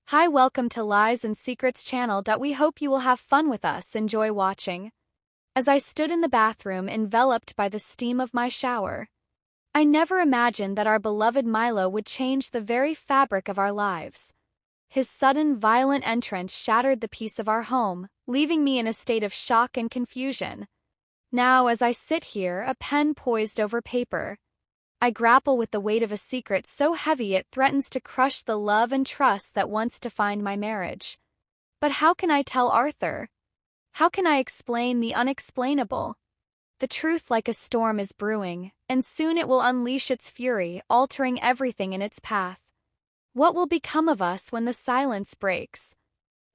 Hi, welcome to Lies and Secrets channel. We hope you will have fun with us. Enjoy watching. As I stood in the bathroom enveloped by the steam of my shower, I never imagined that our beloved Milo would change the very fabric of our lives. His sudden, violent entrance shattered the peace of our home, leaving me in a state of shock and confusion. Now, as I sit here, a pen poised over paper, I grapple with the weight of a secret so heavy it threatens to crush the love and trust that once defined my marriage. But how can I tell Arthur? How can I explain the unexplainable? The truth, like a storm, is brewing, and soon it will unleash its fury, altering everything in its path. What will become of us when the silence breaks?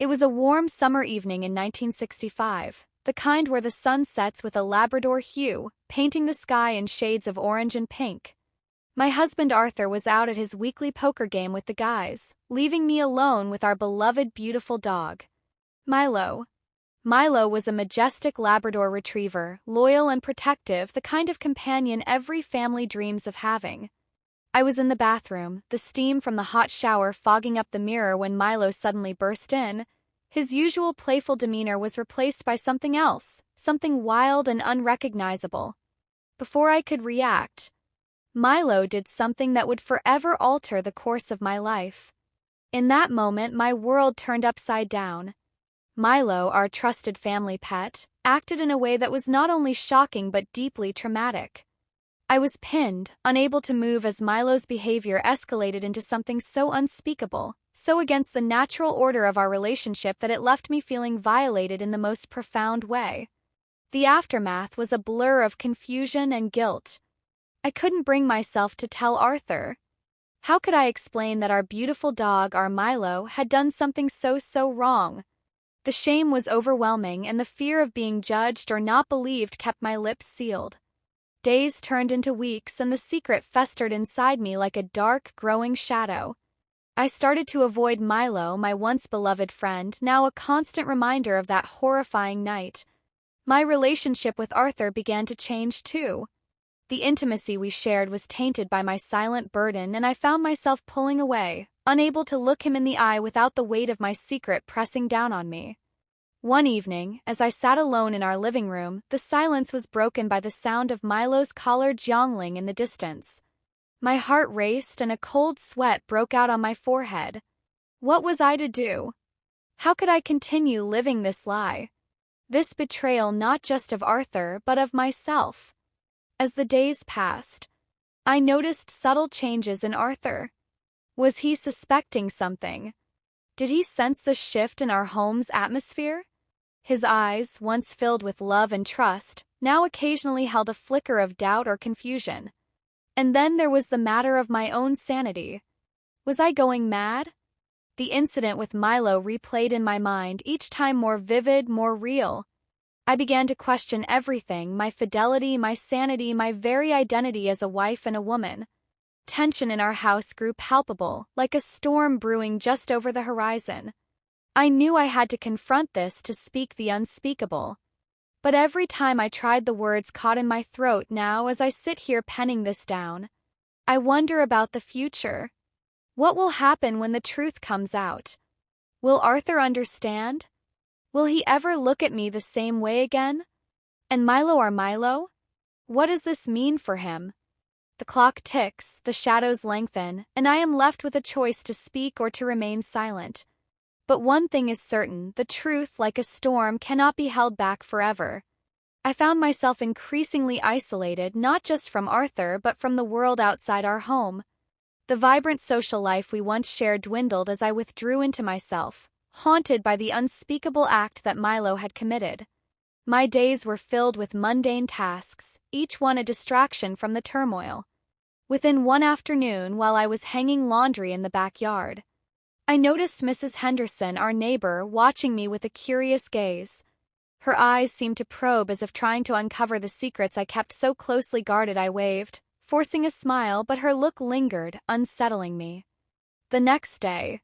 It was a warm summer evening in 1965, the kind where the sun sets with a Labrador hue, painting the sky in shades of orange and pink. My husband Arthur was out at his weekly poker game with the guys, leaving me alone with our beloved beautiful dog, Milo. Milo was a majestic Labrador retriever, loyal and protective, the kind of companion every family dreams of having. I was in the bathroom, the steam from the hot shower fogging up the mirror when Milo suddenly burst in. His usual playful demeanor was replaced by something else, something wild and unrecognizable. Before I could react, Milo did something that would forever alter the course of my life. In that moment, my world turned upside down. Milo, our trusted family pet, acted in a way that was not only shocking but deeply traumatic. I was pinned, unable to move as Milo's behavior escalated into something so unspeakable, so against the natural order of our relationship that it left me feeling violated in the most profound way. The aftermath was a blur of confusion and guilt. I couldn't bring myself to tell Arthur. How could I explain that our beautiful dog, our Milo, had done something so wrong? The shame was overwhelming, and the fear of being judged or not believed kept my lips sealed. Days turned into weeks, and the secret festered inside me like a dark, growing shadow. I started to avoid Milo, my once beloved friend, now a constant reminder of that horrifying night. My relationship with Arthur began to change too. The intimacy we shared was tainted by my silent burden, and I found myself pulling away, unable to look him in the eye without the weight of my secret pressing down on me. One evening, as I sat alone in our living room, the silence was broken by the sound of Milo's collar jangling in the distance. My heart raced and a cold sweat broke out on my forehead. What was I to do? How could I continue living this lie? This betrayal not just of Arthur but of myself. As the days passed, I noticed subtle changes in Arthur. Was he suspecting something? Did he sense the shift in our home's atmosphere? His eyes, once filled with love and trust, now occasionally held a flicker of doubt or confusion. And then there was the matter of my own sanity. Was I going mad? The incident with Milo replayed in my mind, each time more vivid, more real. I began to question everything: my fidelity, my sanity, my very identity as a wife and a woman. Tension in our house grew palpable, like a storm brewing just over the horizon. I knew I had to confront this, to speak the unspeakable. But every time I tried, the words caught in my throat. Now, as I sit here penning this down, I wonder about the future. What will happen when the truth comes out? Will Arthur understand? Will he ever look at me the same way again? And Milo, our Milo? What does this mean for him? The clock ticks, the shadows lengthen, and I am left with a choice: to speak or to remain silent. But one thing is certain: the truth, like a storm, cannot be held back forever. I found myself increasingly isolated, not just from Arthur but from the world outside our home. The vibrant social life we once shared dwindled as I withdrew into myself, haunted by the unspeakable act that Milo had committed. My days were filled with mundane tasks, each one a distraction from the turmoil. Within one afternoon, while I was hanging laundry in the backyard, I noticed Mrs. Henderson, our neighbor, watching me with a curious gaze. Her eyes seemed to probe, as if trying to uncover the secrets I kept so closely guarded. I waved, forcing a smile, but her look lingered, unsettling me. The next day,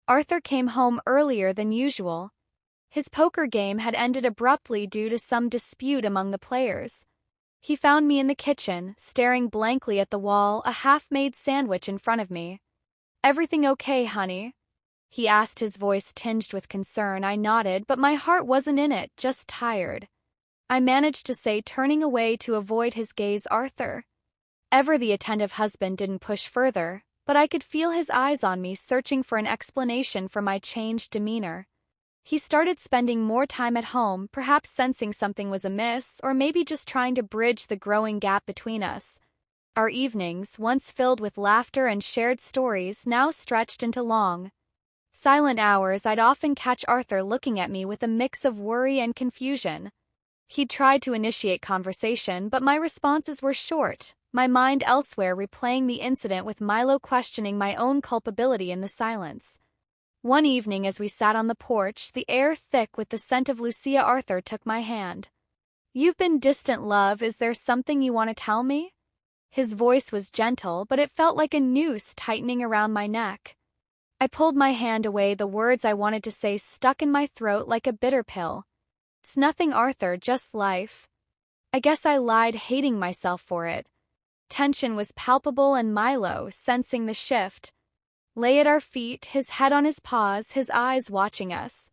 Arthur came home earlier than usual. His poker game had ended abruptly due to some dispute among the players. He found me in the kitchen, staring blankly at the wall, a half-made sandwich in front of me. "Everything okay, honey?" he asked, his voice tinged with concern. I nodded, but my heart wasn't in it, just tired. I managed to say, turning away to avoid his gaze. Arthur. Ever the attentive husband didn't push further, but I could feel his eyes on me, searching for an explanation for my changed demeanor. He started spending more time at home, perhaps sensing something was amiss, or maybe just trying to bridge the growing gap between us. Our evenings, once filled with laughter and shared stories, now stretched into long, silent hours. I'd often catch Arthur looking at me with a mix of worry and confusion. He'd tried to initiate conversation, but my responses were short, my mind elsewhere, replaying the incident with Milo, questioning my own culpability in the silence. One evening, as we sat on the porch, the air thick with the scent of Lucia, Arthur took my hand. "You've been distant, love. Is there something you want to tell me?" His voice was gentle, but it felt like a noose tightening around my neck. I pulled my hand away, the words I wanted to say stuck in my throat like a bitter pill. "It's nothing, Arthur, just life." I guess I lied, hating myself for it. Tension was palpable, and Milo, sensing the shift, lay at our feet, his head on his paws, his eyes watching us.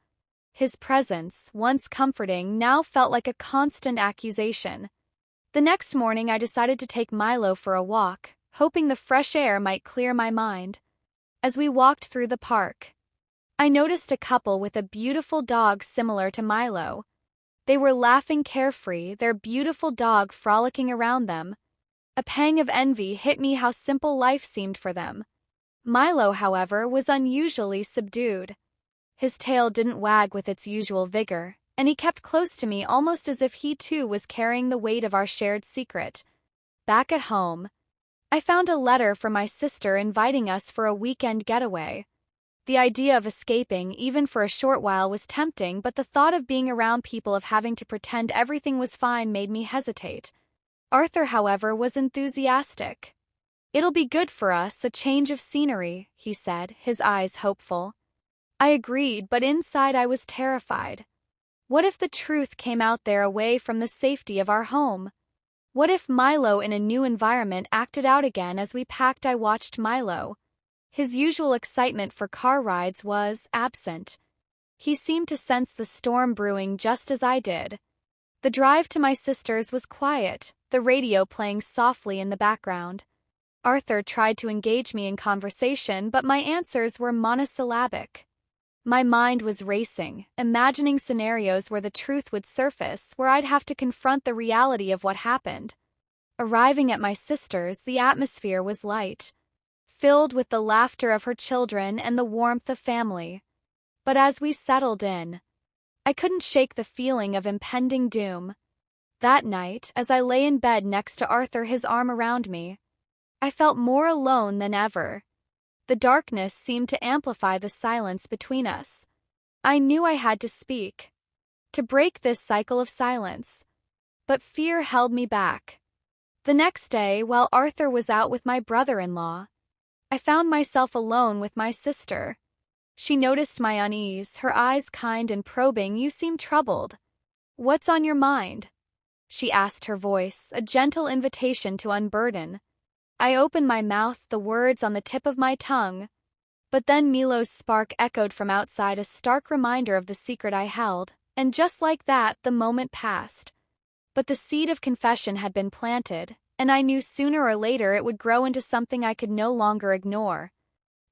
His presence, once comforting, now felt like a constant accusation. The next morning, I decided to take Milo for a walk, hoping the fresh air might clear my mind. As we walked through the park, I noticed a couple with a beautiful dog similar to Milo. They were laughing carefree, their beautiful dog frolicking around them. A pang of envy hit me, how simple life seemed for them. Milo, however, was unusually subdued. His tail didn't wag with its usual vigor, and he kept close to me, almost as if he too was carrying the weight of our shared secret. Back at home, I found a letter from my sister inviting us for a weekend getaway. The idea of escaping, even for a short while, was tempting, but the thought of being around people, of having to pretend everything was fine, made me hesitate. Arthur, however, was enthusiastic. "It'll be good for us, a change of scenery," he said, his eyes hopeful. I agreed, but inside I was terrified. What if the truth came out there, away from the safety of our home? What if Milo in a new environment acted out again? As we packed, I watched Milo. His usual excitement for car rides was absent. He seemed to sense the storm brewing just as I did. The drive to my sister's was quiet, the radio playing softly in the background. Arthur tried to engage me in conversation, but my answers were monosyllabic. My mind was racing, imagining scenarios where the truth would surface, where I'd have to confront the reality of what happened. Arriving at my sister's, the atmosphere was light, filled with the laughter of her children and the warmth of family. But as we settled in, I couldn't shake the feeling of impending doom. That night, as I lay in bed next to Arthur, his arm around me, I felt more alone than ever. The darkness seemed to amplify the silence between us. I knew I had to speak, to break this cycle of silence. But fear held me back. The next day, while Arthur was out with my brother-in-law, I found myself alone with my sister. She noticed my unease, her eyes kind and probing. "You seem troubled. What's on your mind?" she asked, her voice a gentle invitation to unburden. I opened my mouth, the words on the tip of my tongue. But then Milo's spark echoed from outside, a stark reminder of the secret I held, and just like that, the moment passed. But the seed of confession had been planted, and I knew sooner or later it would grow into something I could no longer ignore.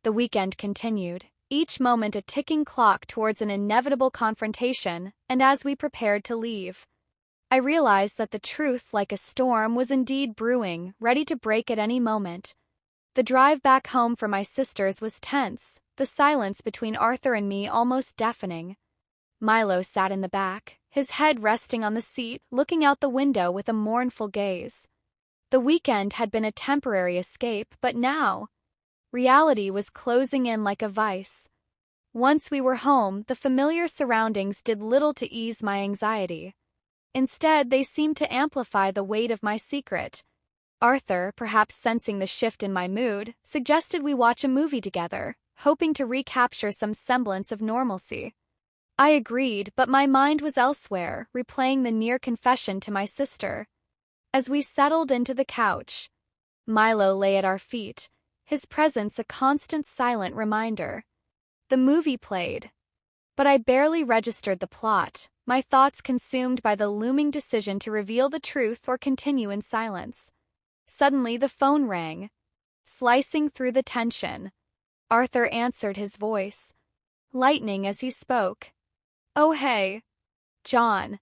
The weekend continued, each moment a ticking clock towards an inevitable confrontation, and as we prepared to leave, I realized that the truth, like a storm, was indeed brewing, ready to break at any moment. The drive back home for my sisters was tense, the silence between Arthur and me almost deafening. Milo sat in the back, his head resting on the seat, looking out the window with a mournful gaze. The weekend had been a temporary escape, but now, reality was closing in like a vice. Once we were home, the familiar surroundings did little to ease my anxiety. Instead, they seemed to amplify the weight of my secret. Arthur, perhaps sensing the shift in my mood, suggested we watch a movie together, hoping to recapture some semblance of normalcy. I agreed, but my mind was elsewhere, replaying the near confession to my sister. As we settled into the couch, Milo lay at our feet, his presence a constant silent reminder. The movie played, but I barely registered the plot, my thoughts consumed by the looming decision to reveal the truth or continue in silence. Suddenly the phone rang. Slicing through the tension, Arthur answered, his voice lightning as he spoke. "Oh hey, John.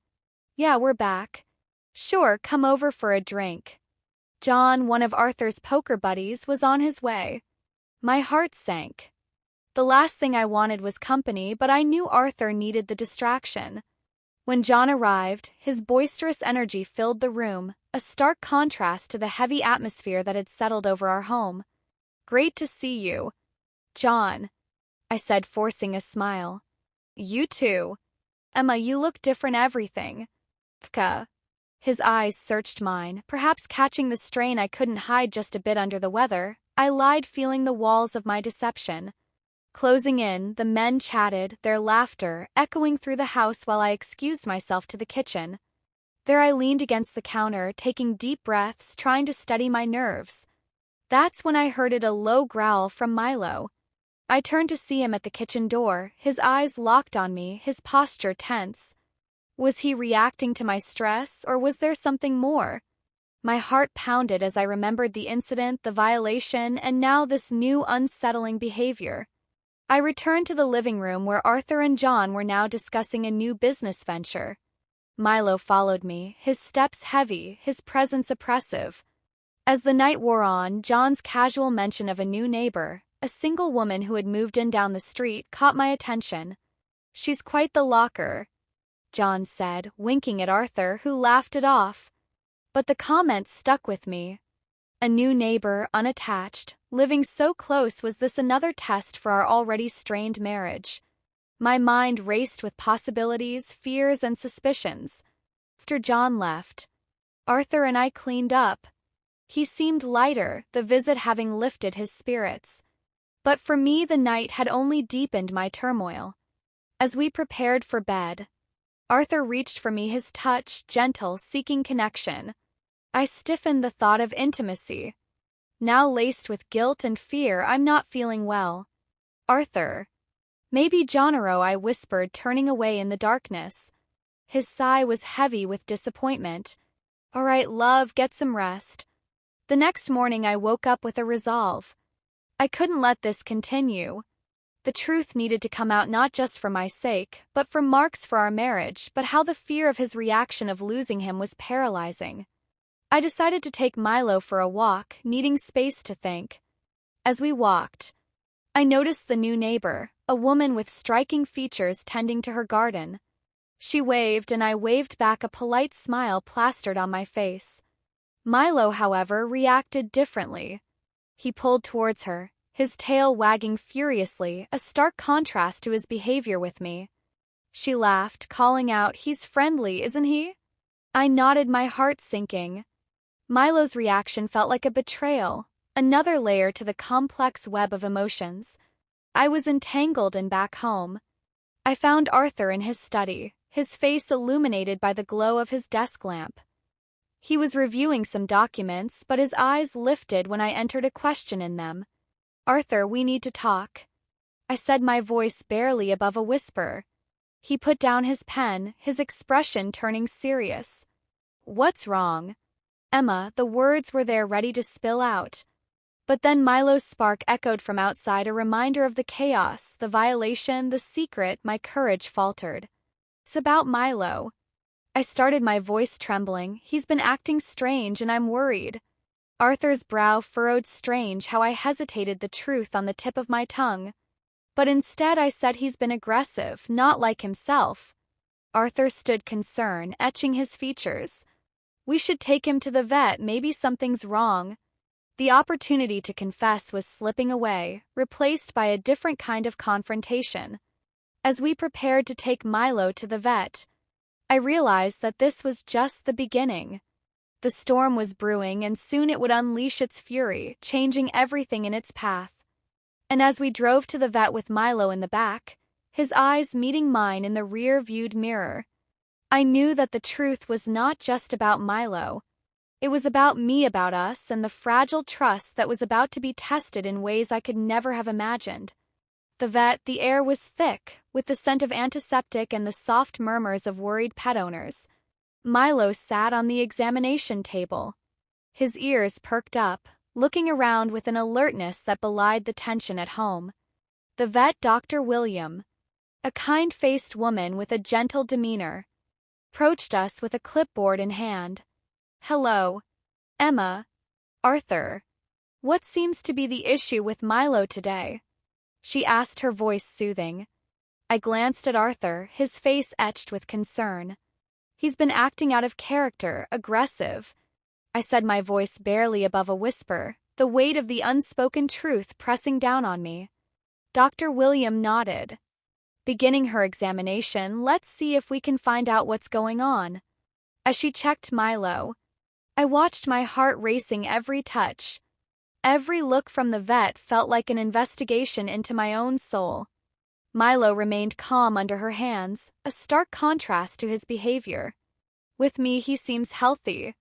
Yeah, we're back. Sure, come over for a drink." John, one of Arthur's poker buddies, was on his way. My heart sank. The last thing I wanted was company, but I knew Arthur needed the distraction. When John arrived, his boisterous energy filled the room, a stark contrast to the heavy atmosphere that had settled over our home. "Great to see you, John," I said, forcing a smile. "You too. Emma, you look different everything." Kka. His eyes searched mine, perhaps catching the strain I couldn't hide just a bit under the weather. I lied, feeling the walls of my deception. Closing in, the men chatted, their laughter echoing through the house while I excused myself to the kitchen. There I leaned against the counter, taking deep breaths, trying to steady my nerves. That's when I heard a low growl from Milo. I turned to see him at the kitchen door, his eyes locked on me, his posture tense. Was he reacting to my stress, or was there something more? My heart pounded as I remembered the incident, the violation, and now this new unsettling behavior. I returned to the living room where Arthur and John were now discussing a new business venture. Milo followed me, his steps heavy, his presence oppressive. As the night wore on, John's casual mention of a new neighbor, a single woman who had moved in down the street, caught my attention. "She's quite the locker," John said, winking at Arthur, who laughed it off. But the comment stuck with me. A new neighbor, unattached, living so close. Was this another test for our already strained marriage? My mind raced with possibilities, fears, and suspicions. After John left, Arthur and I cleaned up. He seemed lighter, the visit having lifted his spirits. But for me, the night had only deepened my turmoil. As we prepared for bed, Arthur reached for me, his touch gentle, seeking connection. I stiffened the thought of intimacy. Now laced with guilt and fear, I'm not feeling well. "Arthur." "Maybe Johnaro," I whispered, turning away in the darkness. His sigh was heavy with disappointment. "All right, love, get some rest." The next morning I woke up with a resolve. I couldn't let this continue. The truth needed to come out, not just for my sake, but for Mark's, for our marriage. But how the fear of his reaction of losing him was paralyzing. I decided to take Milo for a walk, needing space to think. As we walked, I noticed the new neighbor, a woman with striking features, tending to her garden. She waved, and I waved back, a polite smile plastered on my face. Milo, however, reacted differently. He pulled towards her, his tail wagging furiously, a stark contrast to his behavior with me. She laughed, calling out, "He's friendly, isn't he?" I nodded, my heart sinking. Milo's reaction felt like a betrayal, another layer to the complex web of emotions I was entangled in back home. I found Arthur in his study, his face illuminated by the glow of his desk lamp. He was reviewing some documents, but his eyes lifted when I entered, a question in them. "Arthur, we need to talk," I said, my voice barely above a whisper. He put down his pen, his expression turning serious. "What's wrong?" "Emma," the words were there ready to spill out. But then Milo's spark echoed from outside, a reminder of the chaos, the violation, the secret. My courage faltered. "It's about Milo." I started, my voice trembling. "He's been acting strange, and I'm worried." Arthur's brow furrowed. Strange how I hesitated, the truth on the tip of my tongue. But instead I said, "He's been aggressive, not like himself." Arthur stood, concern etching his features. "We should take him to the vet, maybe something's wrong." The opportunity to confess was slipping away, replaced by a different kind of confrontation. As we prepared to take Milo to the vet, I realized that this was just the beginning. The storm was brewing, and soon it would unleash its fury, changing everything in its path. And as we drove to the vet with Milo in the back, his eyes meeting mine in the rear-viewed mirror, I knew that the truth was not just about Milo. It was about me, about us, and the fragile trust that was about to be tested in ways I could never have imagined. The air was thick, with the scent of antiseptic and the soft murmurs of worried pet owners. Milo sat on the examination table. His ears perked up, looking around with an alertness that belied the tension at home. The vet, Dr. William, a kind-faced woman with a gentle demeanor, approached us with a clipboard in hand. "Hello, Emma, Arthur. What seems to be the issue with Milo today?" she asked, her voice soothing. I glanced at Arthur, his face etched with concern. "He's been acting out of character, aggressive," I said, my voice barely above a whisper, the weight of the unspoken truth pressing down on me. Dr. William nodded. "Beginning her examination, let's see if we can find out what's going on." As she checked Milo, I watched, my heart racing every touch. Every look from the vet felt like an investigation into my own soul. Milo remained calm under her hands, a stark contrast to his behavior. "With me he seems healthy,"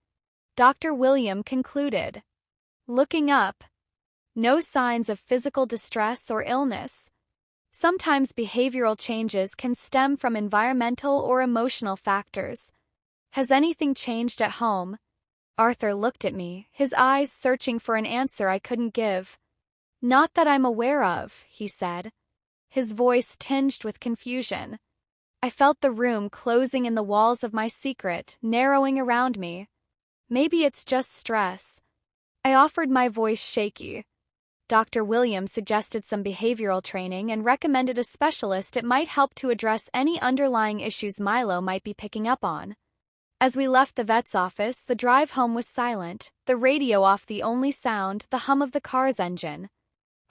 Dr. William concluded. Looking up, no signs of physical distress or illness. Sometimes behavioral changes can stem from environmental or emotional factors. "Has anything changed at home?" Arthur looked at me, his eyes searching for an answer I couldn't give. "Not that I'm aware of," he said, his voice tinged with confusion. I felt the room closing in, the walls of my secret narrowing around me. "Maybe it's just stress," I offered, my voice shaky. Dr. Williams suggested some behavioral training and recommended a specialist. It might help to address any underlying issues Milo might be picking up on. As we left the vet's office, the drive home was silent, the radio off, the only sound, the hum of the car's engine.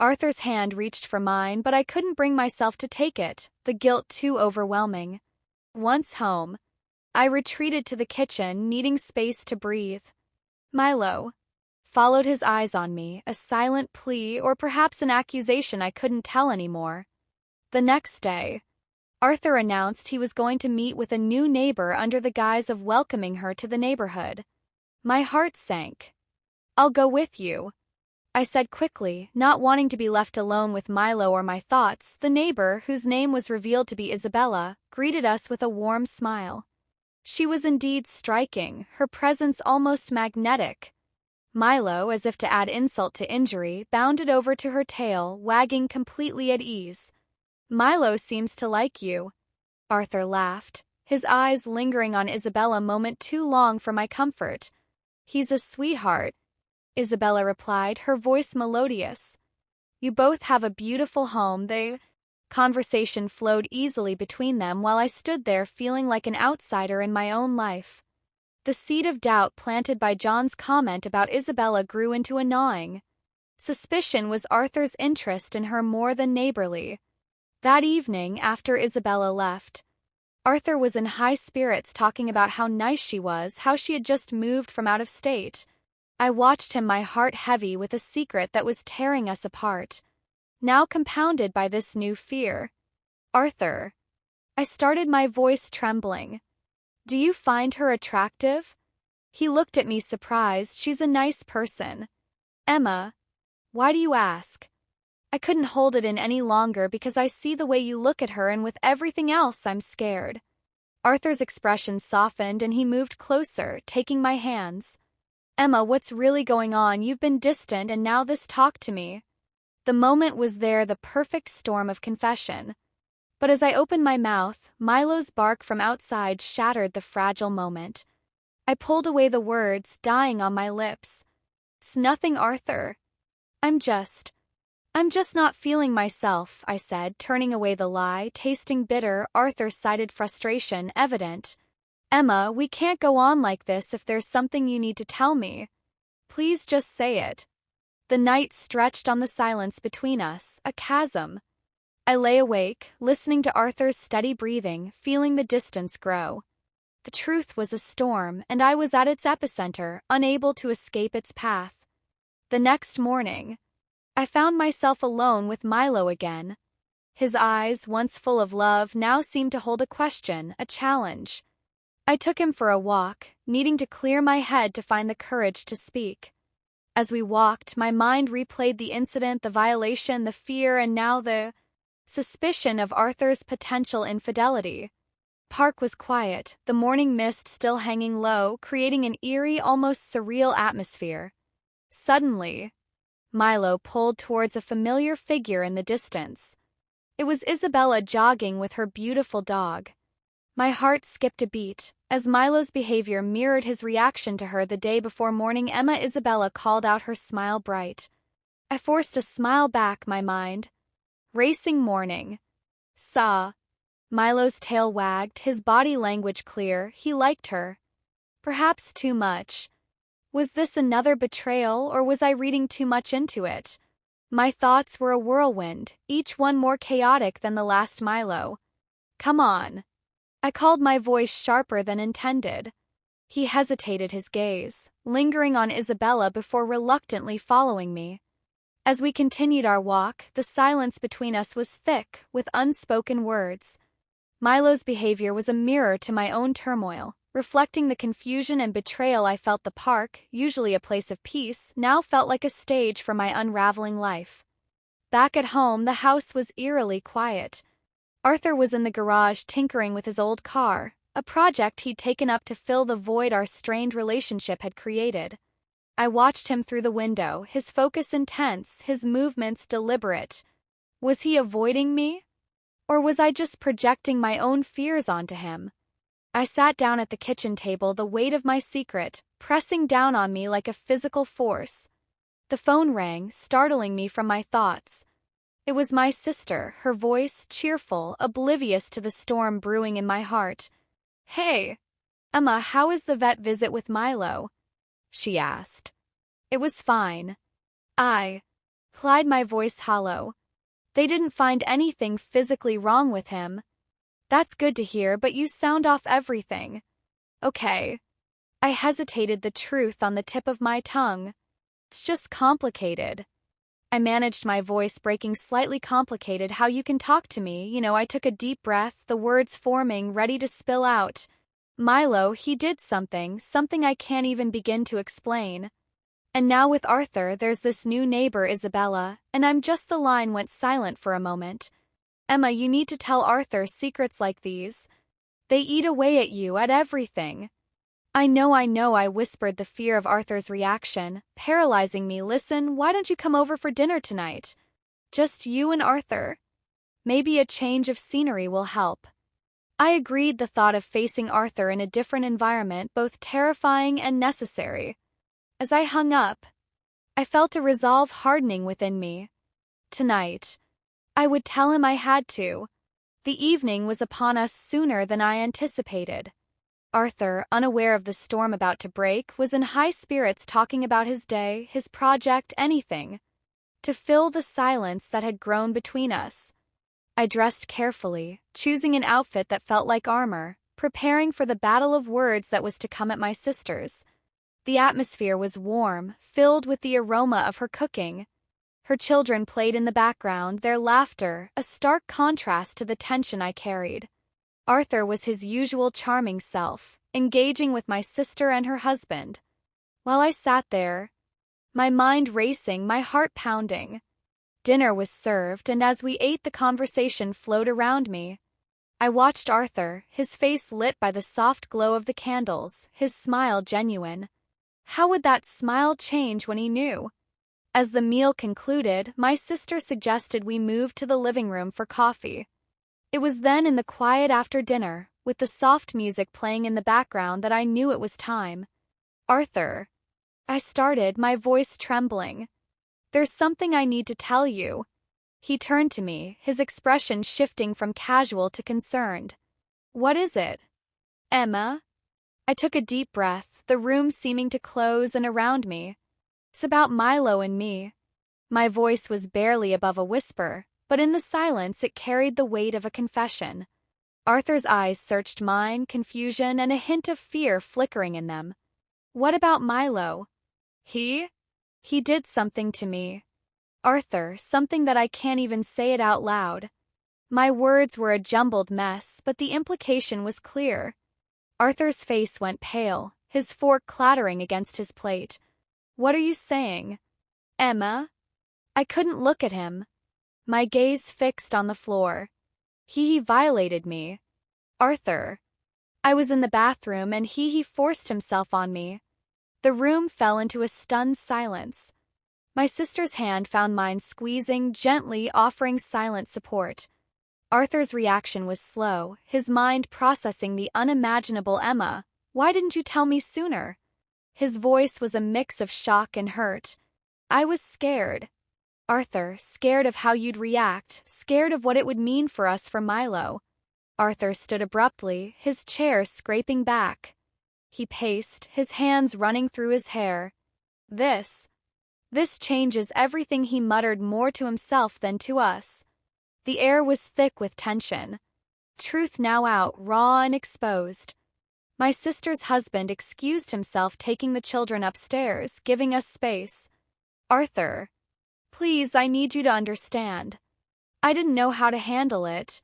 Arthur's hand reached for mine, but I couldn't bring myself to take it, the guilt too overwhelming. Once home, I retreated to the kitchen, needing space to breathe. Milo followed his eyes on me, a silent plea or perhaps an accusation, I couldn't tell anymore. The next day, Arthur announced he was going to meet with a new neighbor under the guise of welcoming her to the neighborhood. My heart sank. "I'll go with you," I said quickly, not wanting to be left alone with Milo or my thoughts. The neighbor, whose name was revealed to be Isabella, greeted us with a warm smile. She was indeed striking, her presence almost magnetic. Milo, as if to add insult to injury, bounded over to her tail, wagging completely at ease. "Milo seems to like you," Arthur laughed, his eyes lingering on Isabella a moment too long for my comfort. "He's a sweetheart," Isabella replied, her voice melodious. "You both have a beautiful home." The conversation flowed easily between them while I stood there feeling like an outsider in my own life. The seed of doubt planted by John's comment about Isabella grew into a gnawing. Suspicion was Arthur's interest in her more than neighborly. That evening, after Isabella left, Arthur was in high spirits, talking about how nice she was, how she had just moved from out of state. I watched him, my heart heavy with a secret that was tearing us apart, now compounded by this new fear. "Arthur," I started, my voice trembling, "do you find her attractive?" He looked at me surprised. "She's a nice person." "Emma, why do you ask?" I couldn't hold it in any longer. "Because I see the way you look at her, and with everything else, I'm scared." Arthur's expression softened and he moved closer, taking my hands. "Emma, what's really going on? You've been distant and now this talk to me." The moment was there, the perfect storm of confession. But as I opened my mouth, Milo's bark from outside shattered the fragile moment. I pulled away, the words dying on my lips. "It's nothing, Arthur. I'm just not feeling myself," I said, turning away, the lie tasting bitter. Arthur cited frustration evident. "Emma, we can't go on like this. If there's something you need to tell me, please just say it." The night stretched on, the silence between us, a chasm. I lay awake, listening to Arthur's steady breathing, feeling the distance grow. The truth was a storm, and I was at its epicenter, unable to escape its path. The next morning, I found myself alone with Milo again. His eyes, once full of love, now seemed to hold a question, a challenge. I took him for a walk, needing to clear my head to find the courage to speak. As we walked, my mind replayed the incident, the violation, the fear, and now the suspicion of Arthur's potential infidelity. Park was quiet, the morning mist still hanging low, creating an eerie, almost surreal atmosphere. Suddenly, Milo pulled towards a familiar figure in the distance. It was Isabella jogging with her beautiful dog. My heart skipped a beat, as Milo's behavior mirrored his reaction to her the day before morning. Emma Isabella called out, her smile bright. I forced a smile back, my mind racing. Morning. Saw. Milo's tail wagged, his body language clear. He liked her. Perhaps too much. Was this another betrayal, or was I reading too much into it? My thoughts were a whirlwind, each one more chaotic than the last. Milo. Come on. I called, my voice sharper than intended. He hesitated, his gaze lingering on Isabella before reluctantly following me. As we continued our walk, the silence between us was thick with unspoken words. Milo's behavior was a mirror to my own turmoil, reflecting the confusion and betrayal I felt. The park, usually a place of peace, now felt like a stage for my unraveling life. Back at home, the house was eerily quiet. Arthur was in the garage tinkering with his old car, a project he'd taken up to fill the void our strained relationship had created. I watched him through the window, his focus intense, his movements deliberate. Was he avoiding me? Or was I just projecting my own fears onto him? I sat down at the kitchen table, the weight of my secret pressing down on me like a physical force. The phone rang, startling me from my thoughts. It was my sister, her voice cheerful, oblivious to the storm brewing in my heart. Hey, Emma, how is the vet visit with Milo? She asked. It was fine. I replied, my voice hollow. They didn't find anything physically wrong with him. That's good to hear, but you sound off everything. Okay. I hesitated, the truth on the tip of my tongue. It's just complicated. I managed, my voice breaking. Slightly complicated? How you can talk to me, I took a deep breath, the words forming, ready to spill out. Milo, he did something I can't even begin to explain. And now with Arthur, there's this new neighbor, Isabella, and I'm just. The line went silent for a moment. Emma, you need to tell Arthur secrets like these. They eat away at you, at everything. I know, I whispered, the fear of Arthur's reaction paralyzing me. Listen, why don't you come over for dinner tonight? Just you and Arthur. Maybe a change of scenery will help. I agreed, the thought of facing Arthur in a different environment both terrifying and necessary. As I hung up, I felt a resolve hardening within me. Tonight, I would tell him I had to. The evening was upon us sooner than I anticipated. Arthur, unaware of the storm about to break, was in high spirits, talking about his day, his project, anything to fill the silence that had grown between us. I dressed carefully, choosing an outfit that felt like armor, preparing for the battle of words that was to come at my sister's. The atmosphere was warm, filled with the aroma of her cooking. Her children played in the background, their laughter a stark contrast to the tension I carried. Arthur was his usual charming self, engaging with my sister and her husband. While I sat there, my mind racing, my heart pounding. Dinner was served, and as we ate, the conversation flowed around me. I watched Arthur, his face lit by the soft glow of the candles, his smile genuine. How would that smile change when he knew? As the meal concluded, my sister suggested we move to the living room for coffee. It was then, in the quiet after dinner, with the soft music playing in the background, that I knew it was time. Arthur, I started, my voice trembling. There's something I need to tell you. He turned to me, his expression shifting from casual to concerned. What is it? Emma? I took a deep breath, the room seeming to close in around me. It's about Milo and me. My voice was barely above a whisper, but in the silence it carried the weight of a confession. Arthur's eyes searched mine, confusion and a hint of fear flickering in them. What about Milo? He did something to me. Arthur, something that I can't even say it out loud. My words were a jumbled mess, but the implication was clear. Arthur's face went pale, his fork clattering against his plate. What are you saying? Emma? I couldn't look at him. my gaze fixed on the floor. He violated me. Arthur. I was in the bathroom and he forced himself on me. The room fell into a stunned silence. My sister's hand found mine, squeezing gently, offering silent support. Arthur's reaction was slow, his mind processing the unimaginable. Emma, why didn't you tell me sooner? His voice was a mix of shock and hurt. I was scared. Arthur, scared of how you'd react, scared of what it would mean for us for Milo. Arthur stood abruptly, his chair scraping back. He paced, his hands running through his hair. This changes everything, he muttered, more to himself than to us. The air was thick with tension. Truth now out, raw and exposed. My sister's husband excused himself, taking the children upstairs, giving us space. Arthur, please, I need you to understand. I didn't know how to handle it.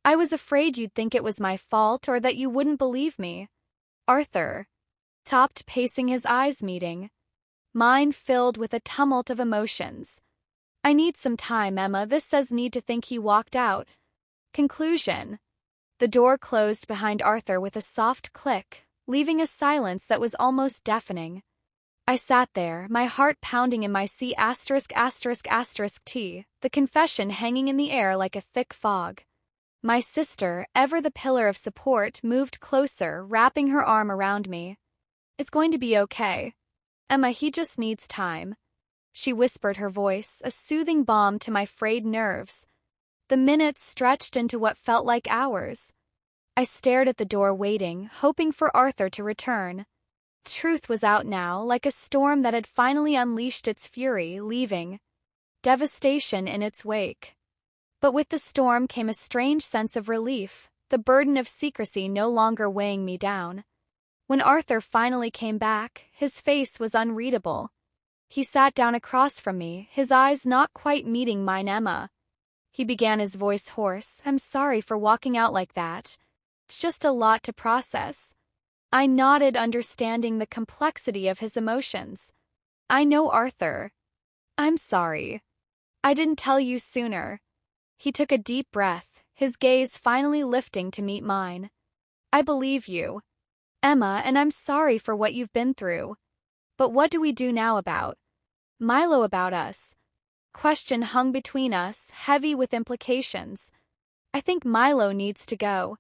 I was afraid you'd think it was my fault or that you wouldn't believe me. Arthur stopped, pacing, his eyes meeting. Mine filled with a tumult of emotions. I need some time, Emma. This says need to think. He walked out. Conclusion. The door closed behind Arthur with a soft click, leaving a silence that was almost deafening. I sat there, my heart pounding in my C*******T, the confession hanging in the air like a thick fog. My sister, ever the pillar of support, moved closer, wrapping her arm around me. It's going to be okay. Emma, he just needs time. She whispered, her voice a soothing balm to my frayed nerves. The minutes stretched into what felt like hours. I stared at the door, waiting, hoping for Arthur to return. Truth was out now, like a storm that had finally unleashed its fury, leaving devastation in its wake. But with the storm came a strange sense of relief, the burden of secrecy no longer weighing me down. When Arthur finally came back, his face was unreadable. He sat down across from me, his eyes not quite meeting mine. Emma. He began, his voice hoarse. I'm sorry for walking out like that. It's just a lot to process. I nodded, understanding the complexity of his emotions. I know, Arthur. I'm sorry. I didn't tell you sooner. He took a deep breath, his gaze finally lifting to meet mine. I believe you, Emma, and I'm sorry for what you've been through. But what do we do now about Milo, about us? Question hung between us, heavy with implications. I think Milo needs to go,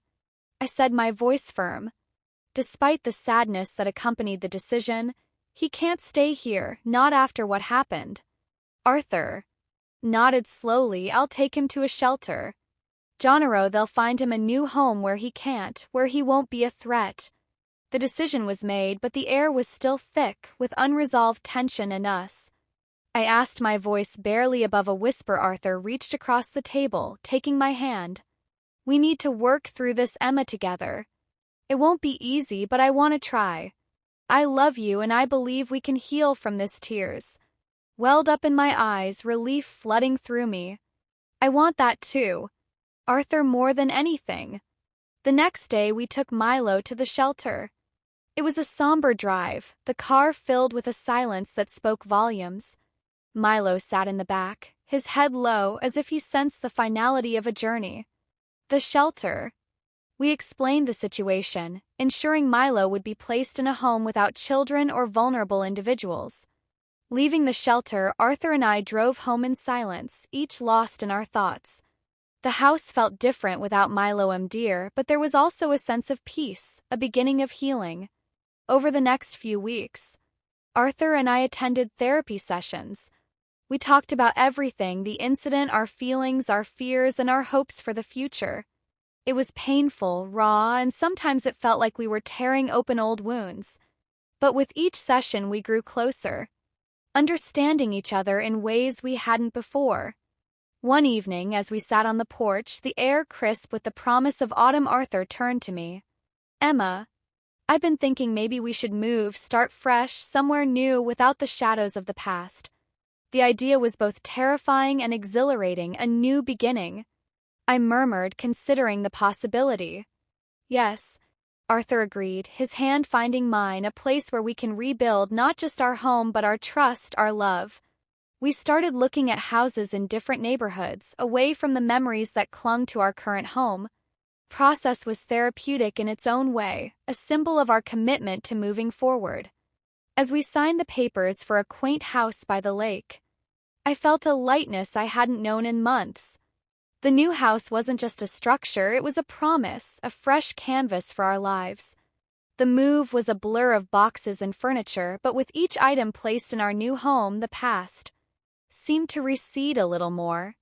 I said, my voice firm. Despite the sadness that accompanied the decision, he can't stay here, not after what happened. Arthur nodded slowly. I'll take him to a shelter. Jonaro, they'll find him a new home where he won't be a threat. The decision was made, but the air was still thick with unresolved tension in us. I asked, my voice barely above a whisper. Arthur reached across the table, taking my hand. We need to work through this, Emma, together. It won't be easy, but I want to try. I love you and I believe we can heal from this. Tears welled up in my eyes, relief flooding through me. I want that too, Arthur, more than anything. The next day we took Milo to the shelter. It was a somber drive, the car filled with a silence that spoke volumes. Milo sat in the back, his head low as if he sensed the finality of a journey. The shelter. We explained the situation, ensuring Milo would be placed in a home without children or vulnerable individuals. Leaving the shelter, Arthur and I drove home in silence, each lost in our thoughts. The house felt different without Milo, dear, but there was also a sense of peace, a beginning of healing. Over the next few weeks, Arthur and I attended therapy sessions. We talked about everything, the incident, our feelings, our fears, and our hopes for the future. It was painful, raw, and sometimes it felt like we were tearing open old wounds. But with each session we grew closer, understanding each other in ways we hadn't before. One evening, as we sat on the porch, the air crisp with the promise of autumn, Arthur turned to me. Emma, I've been thinking maybe we should move, start fresh, somewhere new without the shadows of the past. The idea was both terrifying and exhilarating, a new beginning. I murmured, considering the possibility. Yes, Arthur agreed, his hand finding mine, a place where we can rebuild not just our home but our trust, our love. We started looking at houses in different neighborhoods, away from the memories that clung to our current home. Process was therapeutic in its own way, a symbol of our commitment to moving forward. As we signed the papers for a quaint house by the lake, I felt a lightness I hadn't known in months. The new house wasn't just a structure, it was a promise, a fresh canvas for our lives. The move was a blur of boxes and furniture, but with each item placed in our new home, the past seemed to recede a little more.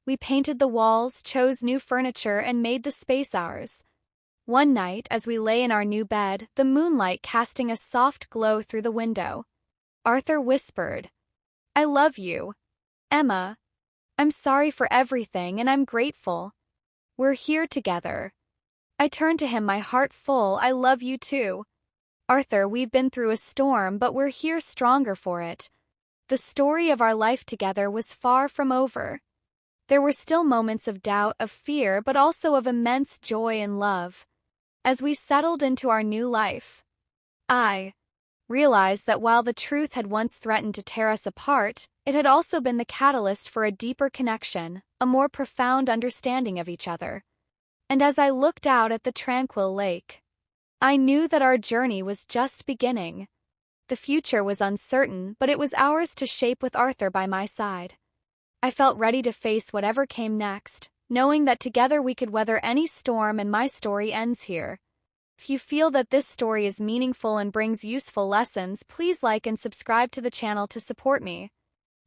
We painted the walls, chose new furniture, and made the space ours. One night, as we lay in our new bed, the moonlight casting a soft glow through the window, Arthur whispered, "I love you, Emma. I'm sorry for everything, and I'm grateful. We're here together." I turned to him, my heart full. "I love you too. Arthur, we've been through a storm, but we're here stronger for it." The story of our life together was far from over. There were still moments of doubt, of fear, but also of immense joy and love. As we settled into our new life, I realized that while the truth had once threatened to tear us apart, it had also been the catalyst for a deeper connection, a more profound understanding of each other. And as I looked out at the tranquil lake, I knew that our journey was just beginning. The future was uncertain, but it was ours to shape with Arthur by my side. I felt ready to face whatever came next, knowing that together we could weather any storm, and my story ends here. If you feel that this story is meaningful and brings useful lessons, please like and subscribe to the channel to support me.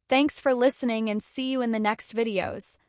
Thanks for listening, and see you in the next videos.